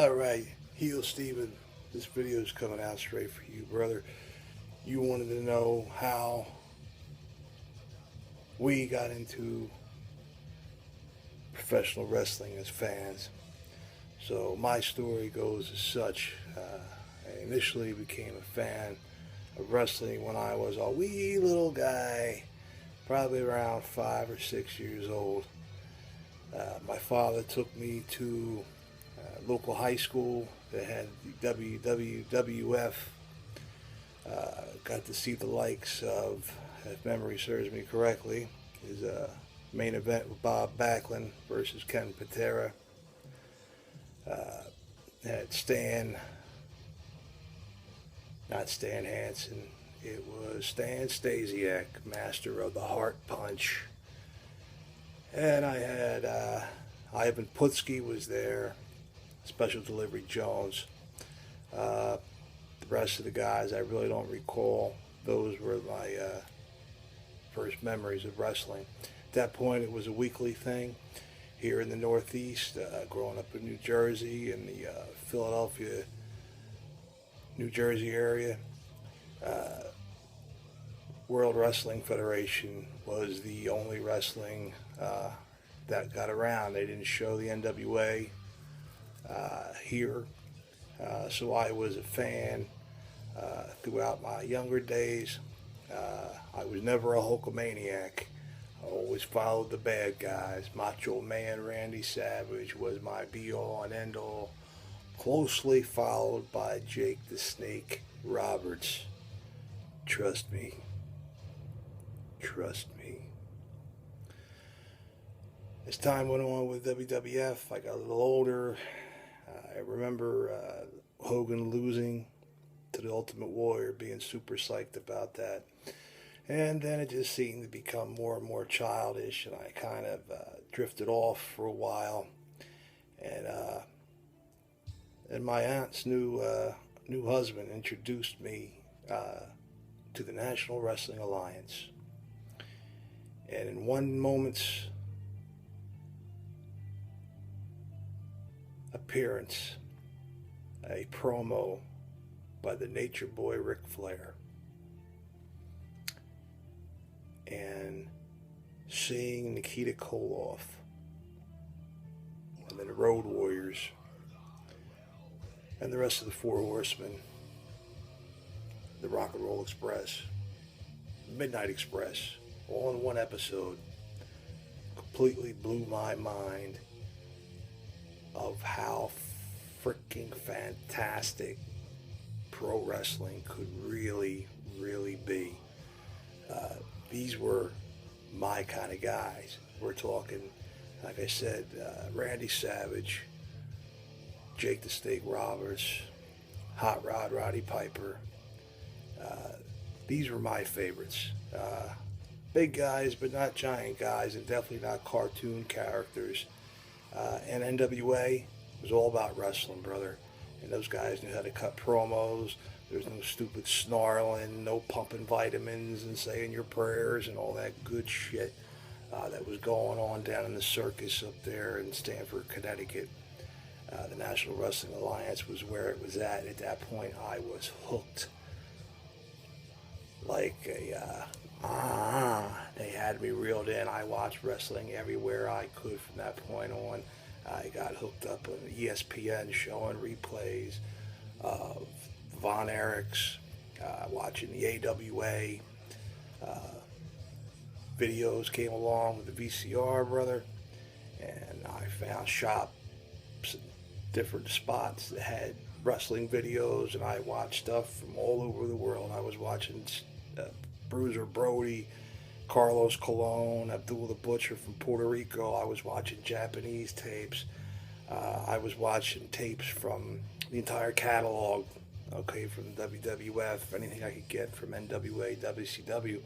Alright, HEELSTEVEN, this video is coming out straight for you, brother. You wanted to know how we got into professional wrestling as fans. So my story goes as such. I initially became a fan of wrestling when I was a wee little guy, probably around 5 or 6 years old. My father took me to local high school that had the WWF. Got to see the likes of, if memory serves me correctly, his main event with Bob Backlund versus Ken Patera. Had not Stan Hansen, it was Stan Stasiak, master of the Heart Punch. And I had Ivan Putski was there, Special Delivery Jones. The rest of the guys I really don't recall. Those were my first memories of wrestling. At that point, it was a weekly thing here in the Northeast. Growing up in New Jersey, in the Philadelphia, New Jersey area, World Wrestling Federation was the only wrestling that got around. They didn't show the NWA here, so I was a fan throughout my younger days. I was never a Hulkamaniac. I always followed the bad guys. Macho Man Randy Savage was my be-all and end-all, closely followed by Jake the Snake Roberts. Trust me. Trust me. As time went on with WWF, I got a little older. I remember Hogan losing to the Ultimate Warrior, being super psyched about that. And then it just seemed to become more and more childish, and I kind of drifted off for a while. And my aunt's new husband introduced me to the National Wrestling Alliance. And in one moment's appearance, a promo by the Nature Boy Ric Flair, and seeing Nikita Koloff, and then the Road Warriors, and the rest of the Four Horsemen, the Rock and Roll Express, Midnight Express, all in one episode, completely blew my mind of how freaking fantastic pro wrestling could really, really be. These were my kind of guys. We're talking, like I said, Randy Savage, Jake the Snake Roberts, Hot Rod Roddy Piper. These were my favorites. Big guys, but not giant guys, and definitely not cartoon characters. And NWA was all about wrestling, brother. And those guys knew how to cut promos. There was no stupid snarling, no pumping vitamins and saying your prayers and all that good shit that was going on down in the circus up there in Stamford, Connecticut. The National Wrestling Alliance was where it was at. At that point, I was hooked. Like they had me reeled in. I watched wrestling everywhere I could from that point on. I got hooked up on ESPN showing replays of Von Erichs, watching the AWA. Videos came along with the VCR, brother, and I found shops and different spots that had wrestling videos, and I watched stuff from all over the world. I was watching Bruiser Brody, Carlos Colon, Abdul the Butcher from Puerto Rico. I was watching Japanese tapes. I was watching tapes from the entire catalog, okay, from WWF, anything I could get from NWA, WCW.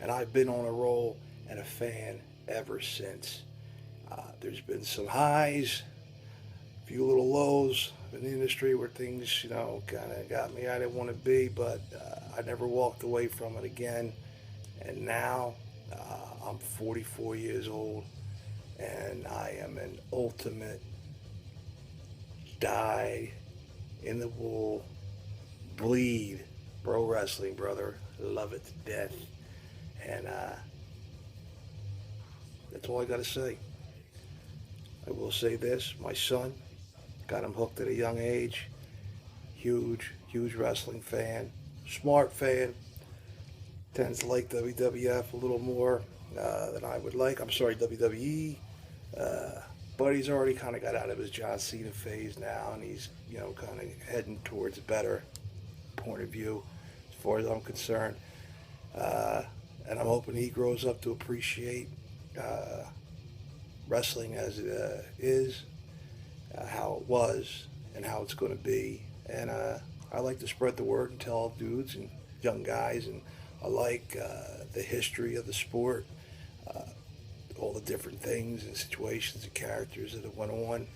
And I've been on a roll and a fan ever since. There's been some highs, a few little lows in the industry where things, kind of got me I didn't want to be, but I never walked away from it again. And now I'm 44 years old, and I am an ultimate dyed in the wool, bleed pro wrestling, brother. Love it to death. And that's all I got to say. I will say this, my son got him hooked at a young age. Huge, huge wrestling fan. Smart fan. Tends to like WWF a little more than I would like. I'm sorry, WWE. Uh, but he's already kind of got out of his John Cena phase now, and he's, kind of heading towards a better point of view as far as I'm concerned. And I'm hoping he grows up to appreciate wrestling as it is, how it was, and how it's going to be. And I like to spread the word and tell dudes and young guys and alike the history of the sport, all the different things and situations and characters that have went on.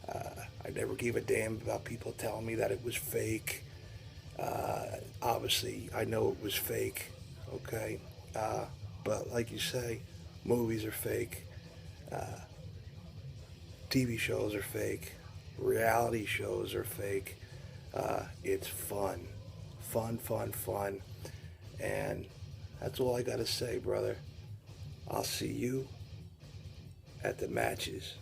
I never gave a damn about people telling me that it was fake. Obviously, I know it was fake, okay? But like you say, movies are fake. TV shows are fake. Reality shows are fake. It's fun. Fun, fun, fun. And that's all I got to say, brother. I'll see you at the matches.